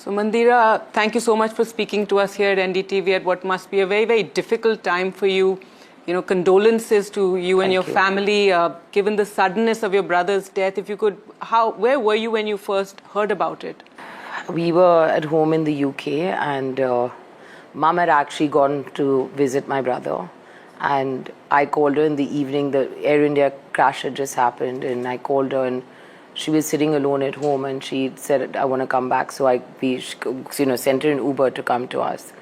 So Mandhira, thank you so much for speaking to us here at NDTV at what must be a very, very difficult time for you. You know, condolences to you and your family, given the suddenness of your brother's death. If you could, where were you when you first heard about it? We were at home in the UK, and Mum had actually gone to visit my brother. And I called her in the evening. The Air India crash had just happened, and I called her, and she was sitting alone at home, and she said, "I want to come back." So we sent her an Uber to come to us.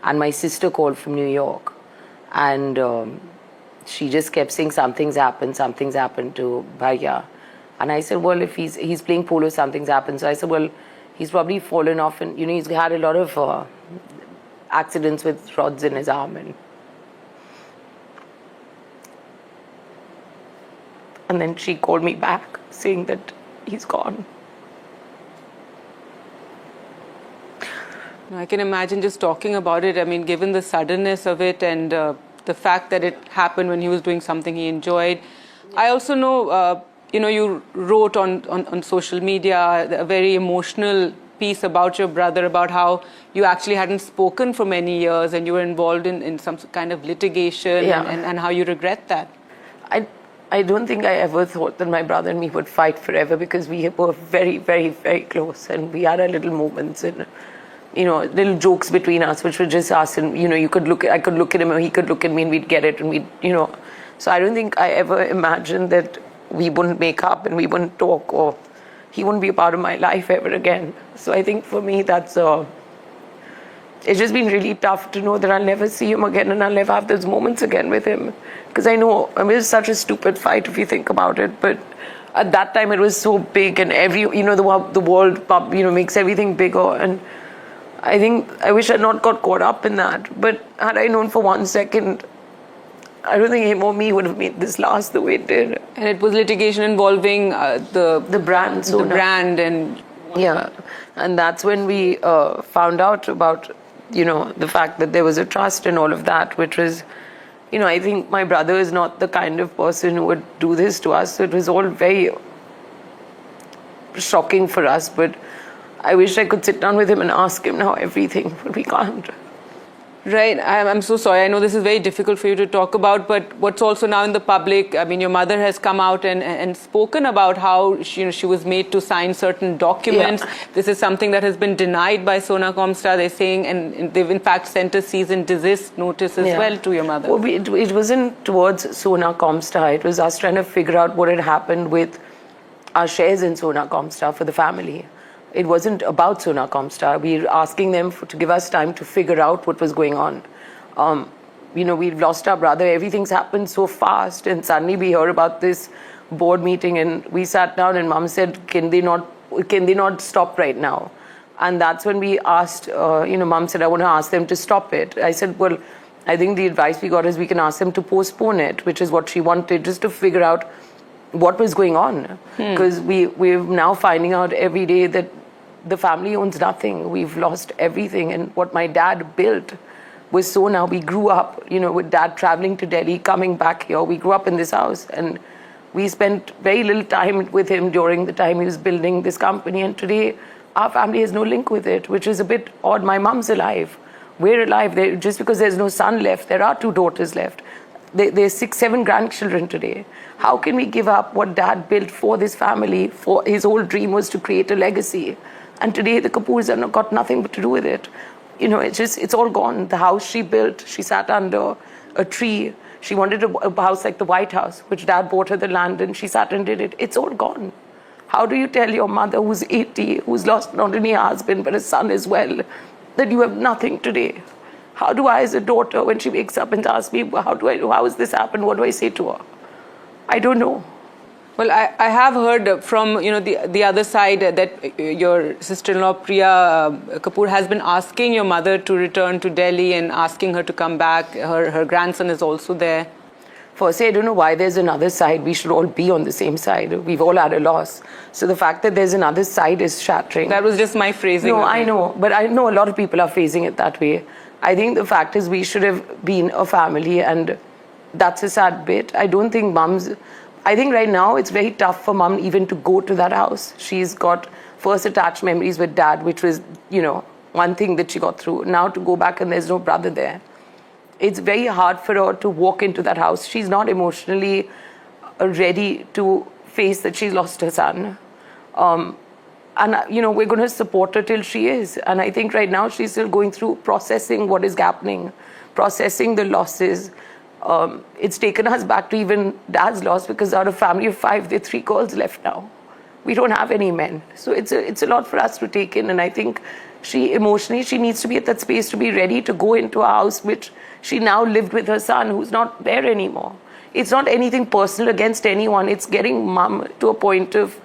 And my sister called from New York, and she just kept saying, something's happened to Bhaiya. And I said, well, if he's playing polo, something's happened. So I said, well, he's probably fallen off, and he's had a lot of accidents with rods in his arm. And then she called me back saying that he's gone. I can imagine just talking about it. I mean, given the suddenness of it and the fact that it happened when he was doing something he enjoyed. I also know, you wrote on social media a very emotional piece about your brother, about how you actually hadn't spoken for many years and you were involved in some kind of litigation, and how you regret that. I don't think I ever thought that my brother and me would fight forever, because we were very, very, very close, and we had our little moments and little jokes between us, which were just us, and I could look at him or he could look at me, and we'd get it, and so I don't think I ever imagined that we wouldn't make up and we wouldn't talk, or he wouldn't be a part of my life ever again. So I think for me that's it's just been really tough to know that I'll never see him again, and I'll never have those moments again with him. Because I know, it was such a stupid fight if you think about it, but at that time it was so big, and the world makes everything bigger, and I think I wish I'd not got caught up in that. But had I known for 1 second, I don't think him or me would have made this last the way it did. And it was litigation involving the brand, the brand, and and that's when we found out about the fact that there was a trust and all of that, which was, I think my brother is not the kind of person who would do this to us. So it was all very shocking for us, but I wish I could sit down with him and ask him now everything, but we can't. Right. I'm so sorry. I know this is very difficult for you to talk about, but what's also now in the public, I mean, your mother has come out and spoken about how she was made to sign certain documents. Yeah. This is something that has been denied by Sona Comstar, they're saying, and they've in fact sent a cease and desist notice as well to your mother. Well, it wasn't towards Sona Comstar. It was us trying to figure out what had happened with our shares in Sona Comstar for the family. It wasn't about Sona Comstar. We were asking them to give us time to figure out what was going on. We've lost our brother. Everything's happened so fast, and suddenly we heard about this board meeting, and we sat down, and Mum said, "Can they not stop right now?" And that's when we asked. Mum said, "I want to ask them to stop it." I said, "Well, I think the advice we got is we can ask them to postpone it," which is what she wanted, just to figure out what was going on, because we're now finding out every day that the family owns nothing. We've lost everything. And what my dad built was Sona. We grew up, with Dad traveling to Delhi, coming back here. We grew up in this house, and we spent very little time with him during the time he was building this company. And today, our family has no link with it, which is a bit odd. My mom's alive. We're alive. Just because there's no son left, there are 2 daughters left. There's 6, 7 grandchildren today. How can we give up what Dad built for this family? For his whole dream was to create a legacy. And today the Kapurs have got nothing but to do with it. It's all gone. The house she built, she sat under a tree. She wanted a house like the White House, which Dad bought her the land, and she sat and did it. It's all gone. How do you tell your mother, who's 80, who's lost not only a husband but a son as well, that you have nothing today? How do I, as a daughter, when she wakes up and asks me, how has this happened, what do I say to her? I don't know. Well, I have heard from the other side that your sister-in-law Priya Kapur has been asking your mother to return to Delhi and asking her to come back. Her grandson is also there. Firstly, I don't know why there's another side. We should all be on the same side. We've all had a loss. So the fact that there's another side is shattering. That was just my phrasing. No, I know. But I know a lot of people are phrasing it that way. I think the fact is we should have been a family, and that's a sad bit. I don't think Mum's I think right now it's very tough for mum even to go to that house. She's got first attached memories with dad, which was, one thing that she got through. Now to go back and there's no brother there. It's very hard for her to walk into that house. She's not emotionally ready to face that she's lost her son. We're going to support her till she is. And I think right now she's still going through processing what is happening, processing the losses. It's taken us back to even dad's loss, because out of a family of 5, there are 3 girls left now. We don't have any men. So it's a lot for us to take in. And I think she emotionally, she needs to be at that space to be ready to go into a house which she now lived with her son, who's not there anymore. It's not anything personal against anyone. It's getting mum to a point of,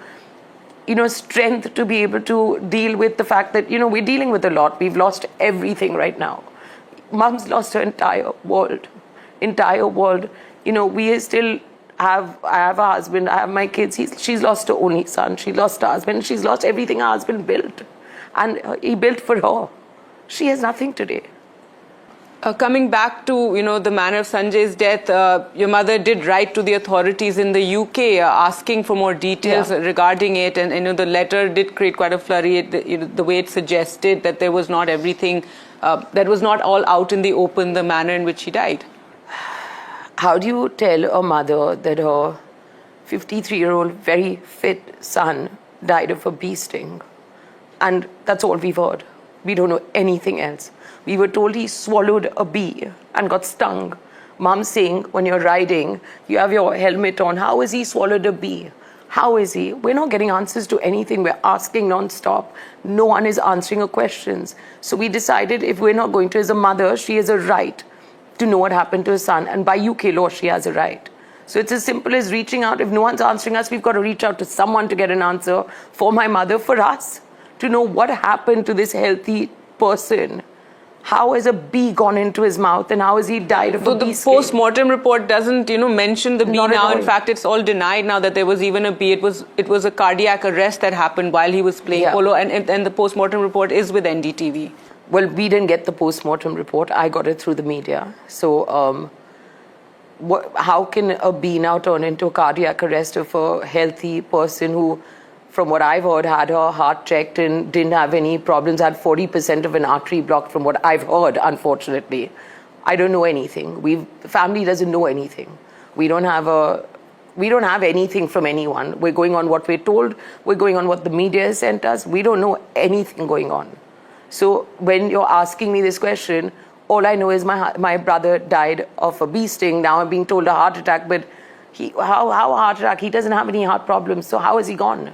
strength to be able to deal with the fact that, we're dealing with a lot. We've lost everything right now. Mum's lost her entire world. We still I have a husband, I have my kids. She's lost her only son. She lost her husband. She's lost everything her husband built. And he built for her. She has nothing today. Coming back to, the manner of Sunjay's death, your mother did write to the authorities in the UK asking for more details regarding it. And, the letter did create quite a flurry, the way it suggested that there was not everything, that was not all out in the open, the manner in which she died. How do you tell a mother that her 53-year-old, very fit son died of a bee sting? And that's all we've heard. We don't know anything else. We were told he swallowed a bee and got stung. Mom saying, when you're riding, you have your helmet on. How is he swallowed a bee? How is he? We're not getting answers to anything. We're asking non-stop. No one is answering our questions. So we decided if we're not going to, as a mother, she has a right to know what happened to her son. And by UK law, she has a right. So it's as simple as reaching out. If no one's answering us, we've got to reach out to someone to get an answer for my mother, for us, to know what happened to this healthy person. How has a bee gone into his mouth, and how has he died of a bee sting? The post-mortem report doesn't, mention the bee now. In fact, it's all denied now that there was even a bee. It was a cardiac arrest that happened while he was playing polo, and the post-mortem report is with NDTV. Well, we didn't get the post-mortem report. I got it through the media. So how can a bee now turn into a cardiac arrest of a healthy person who, from what I've heard, had her heart checked and didn't have any problems, had 40% of an artery blocked, from what I've heard, unfortunately. I don't know anything. The family doesn't know anything. We don't have anything from anyone. We're going on what we're told. We're going on what the media has sent us. We don't know anything going on. So when you're asking me this question, all I know is my brother died of a bee sting. Now I'm being told a heart attack, but how heart attack? He doesn't have any heart problems. So how is he gone?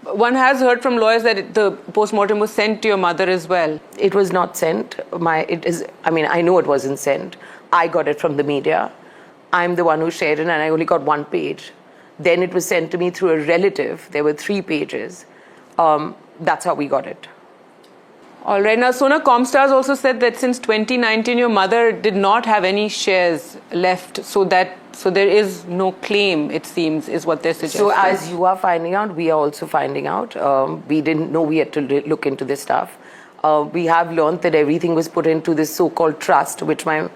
One has heard from lawyers that the post-mortem was sent to your mother as well. It was not sent. I know it wasn't sent. I got it from the media. I'm the one who shared it, and I only got 1 page. Then it was sent to me through a relative. There were 3 pages. That's how we got it. All right. Now, Sona Comstars also said that since 2019, your mother did not have any shares left, so there is no claim, it seems, is what they're suggesting. So as you are finding out, we are also finding out. We didn't know we had to look into this stuff. We have learned that everything was put into this so-called trust, which I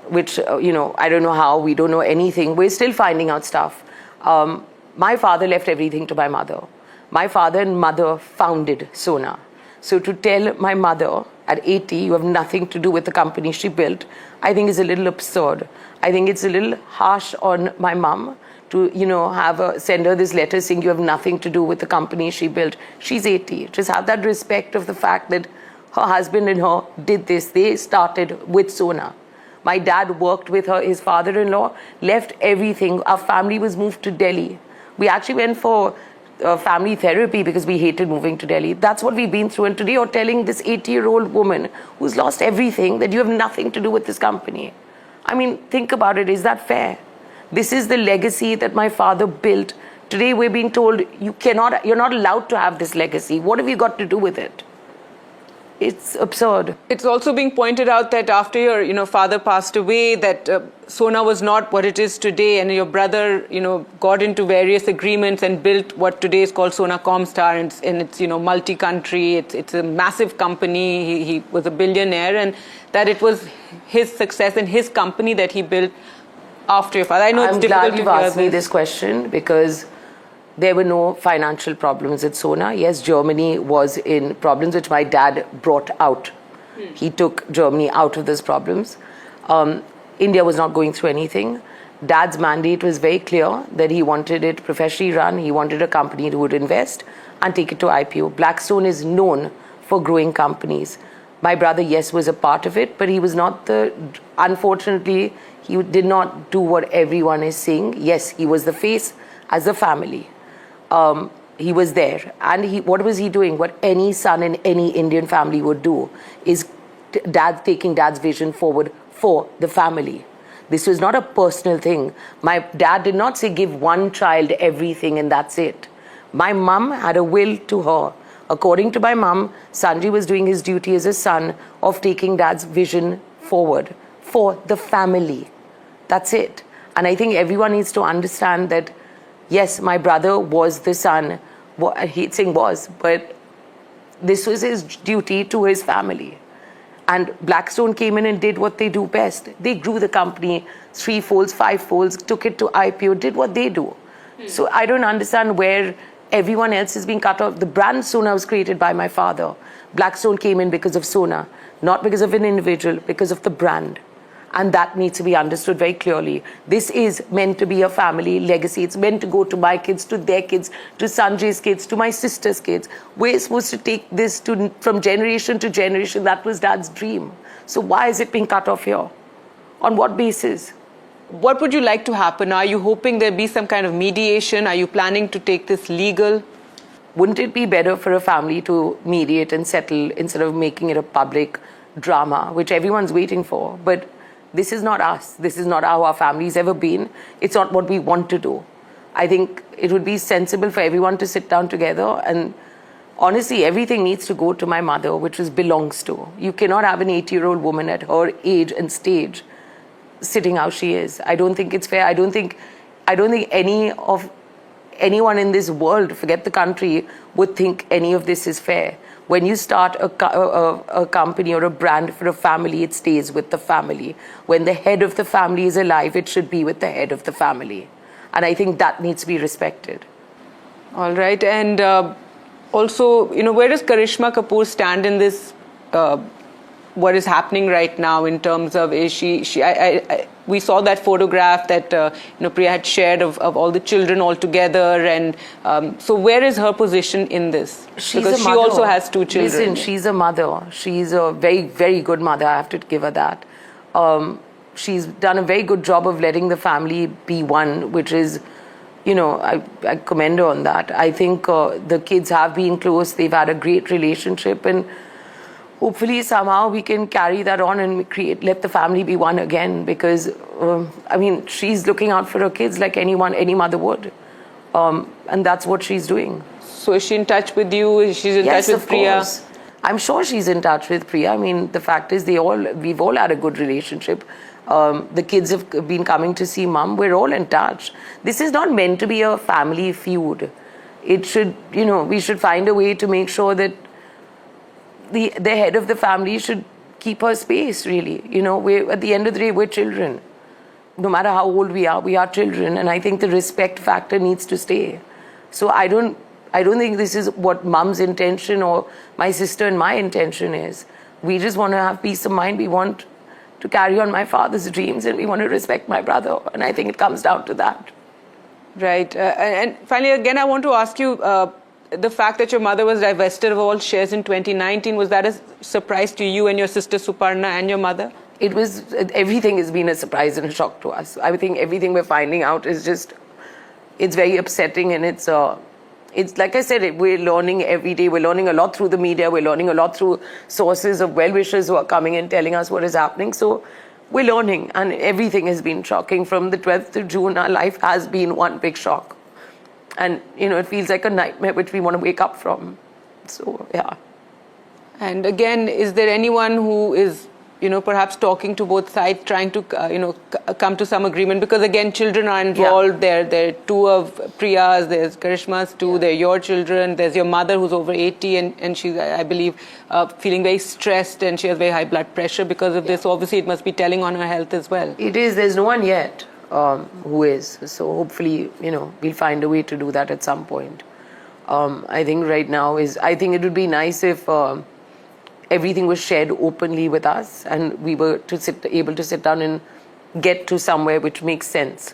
don't know how, we don't know anything. We're still finding out stuff. My father left everything to my mother. My father and mother founded Sona. So to tell my mother at 80, you have nothing to do with the company she built, I think is a little absurd. I think it's a little harsh on my mum to, send her this letter saying you have nothing to do with the company she built. She's 80. Just have that respect of the fact that her husband and her did this. They started with Sona. My dad worked with her, his father-in-law, left everything. Our family was moved to Delhi. We actually went for family therapy because we hated moving to Delhi. That's what we've been through. And today you're telling this 80-year-old woman who's lost everything that you have nothing to do with this company. I mean, think about it. Is that fair? This is the legacy that my father built. Today we're being told you're not allowed to have this legacy. What have you got to do with it? It's absurd. It's also being pointed out that after your father passed away, that Sona was not what it is today, and your brother got into various agreements and built what today is called Sona Comstar, and it's multi-country. It's a massive company. He was a billionaire, and that it was his success and his company that he built after your father? I know it's I'm difficult glad to you've hear asked me this question, because there were no financial problems at Sona. Yes, Germany was in problems, which my dad brought out. He took Germany out of those problems. India was not going through anything. Dad's mandate was very clear that he wanted it professionally run. He wanted a company that would invest and take it to IPO. Blackstone is known for growing companies. My brother, yes, was a part of it, but he was not unfortunately, he did not do what everyone is saying. Yes, he was the face as a family. He was there. And what was he doing? What any son in any Indian family would do is taking dad's vision forward for the family. This was not a personal thing. My dad did not say give one child everything and that's it. My mum had a will to her. According to my mum, Sanjay was doing his duty as a son of taking dad's vision forward for the family. That's it. And I think everyone needs to understand that, yes, my brother was the son. He'd saying was, but this was his duty to his family. And Blackstone came in and did what they do best. They grew the company 3-folds, 5-folds, took it to IPO, did what they do. So I don't understand where everyone else is being cut off. The brand Sona was created by my father. Blackstone came in because of Sona, not because of an individual, because of the brand. And that needs to be understood very clearly. This is meant to be a family legacy. It's meant to go to my kids, to their kids, to Sanjay's kids, to my sister's kids. We're supposed to take this from generation to generation. That was Dad's dream. So why is it being cut off here? On what basis? What would you like to happen? Are you hoping there'll be some kind of mediation? Are you planning to take this legal? Wouldn't it be better for a family to mediate and settle instead of making it a public drama, which everyone's waiting for? But this is not us. This is not how our family's ever been. It's not what we want to do. I think it would be sensible for everyone to sit down together, and honestly, everything needs to go to my mother, which belongs to. You cannot have an 80-year-old woman at her age and stage sitting how she is. I don't think it's fair. I don't think anyone in this world, forget the country, would think any of this is fair. When you start a company or a brand for a family, it stays with the family. When the head of the family is alive, it should be with the head of the family. And I think that needs to be respected. All right. And also, where does Karishma Kapoor stand in this, what is happening right now in terms of, we saw that photograph that Priya had shared of all the children all together, and so where is her position in this? Because she also has 2 children. Listen, she's a mother. She's a very, very good mother. I have to give her that. She's done a very good job of letting the family be one, which is, I commend her on that. I think the kids have been close. They've had a great relationship, and hopefully somehow we can carry that on and let the family be one again, because she's looking out for her kids like any mother would, and that's what she's doing. So is she in touch with you? She's in touch with Priya? Course. I'm sure she's in touch with Priya. The fact is we've all had a good relationship. The kids have been coming to see mum. We're all in touch. This is not meant to be a family feud. It should, we should find a way to make sure that the head of the family should keep her space, really. We're, at the end of the day, we're children. No matter how old we are children. And I think the respect factor needs to stay. So I don't think this is what mum's intention or my sister and my intention is. We just want to have peace of mind. We want to carry on my father's dreams, and we want to respect my brother. And I think it comes down to that. Right. And finally, again, I want to ask you, the fact that your mother was divested of all shares in 2019, was that a surprise to you and your sister Suparna and your mother? It was. Everything has been a surprise and a shock to us. I think everything we're finding out is it's very upsetting, and it's like I said, we're learning every day. We're learning a lot through the media. We're learning a lot through sources of well-wishers who are coming and telling us what is happening. So we're learning, and everything has been shocking. From the 12th of June, our life has been one big shock. And, it feels like a nightmare which we want to wake up from. So, yeah. And again, is there anyone who is, perhaps talking to both sides, trying to, come to some agreement? Because, again, children are involved. Yeah. There are 2 of Priya's, there's Karishma's 2, they're your children. There's your mother who's over 80, and she's, I believe, feeling very stressed, and she has very high blood pressure because of this. So obviously, it must be telling on her health as well. It is. There's no one yet. who is. So hopefully, we'll find a way to do that at some point. I think right now I think it would be nice if everything was shared openly with us and we were able to sit down and get to somewhere which makes sense.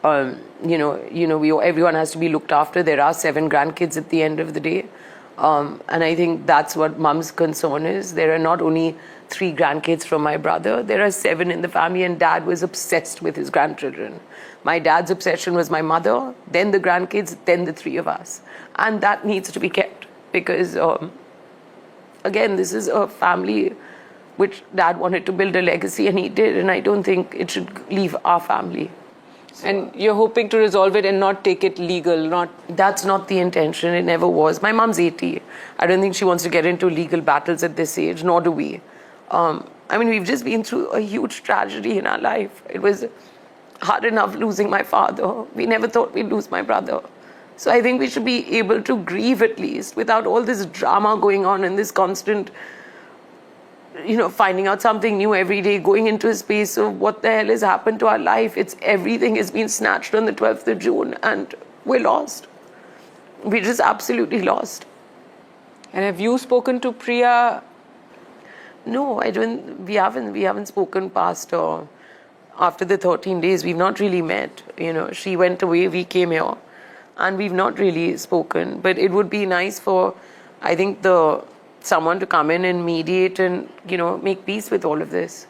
Everyone has to be looked after. There are 7 grandkids at the end of the day. And I think that's what Mum's concern is. There are not only 3 grandkids from my brother, there are 7 in the family, and Dad was obsessed with his grandchildren. My dad's obsession was my mother, then the grandkids, then the 3 of us. And that needs to be kept because, again, this is a family which Dad wanted to build a legacy, and he did, and I don't think it should leave our family. And you're hoping to resolve it and not take it legal, That's not the intention. It never was. My mom's 80. I don't think she wants to get into legal battles at this age, nor do we. We've just been through a huge tragedy in our life. It was hard enough losing my father. We never thought we'd lose my brother. So I think we should be able to grieve at least without all this drama going on and this constant finding out something new every day, going into a space of what the hell has happened to our life. Everything has been snatched on the 12th of June and we're lost. We're just absolutely lost. And have you spoken to Priya? No, I don't. We haven't spoken past after the 13 days. We've not really met. She went away, we came here, and we've not really spoken. But it would be nice for, I think, someone to come in and mediate and, make peace with all of this.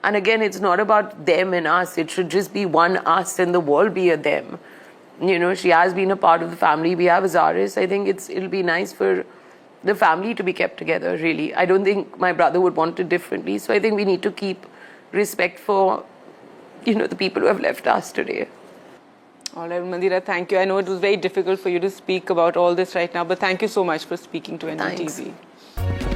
And again, it's not about them and us. It should just be one us and the world be a them. She has been a part of the family. We have Azaris. I think it'll be nice for the family to be kept together, really. I don't think my brother would want it differently. So I think we need to keep respect for, the people who have left us today. All right, Mandhira, thank you. I know it was very difficult for you to speak about all this right now, but thank you so much for speaking to NDTV. Thanks.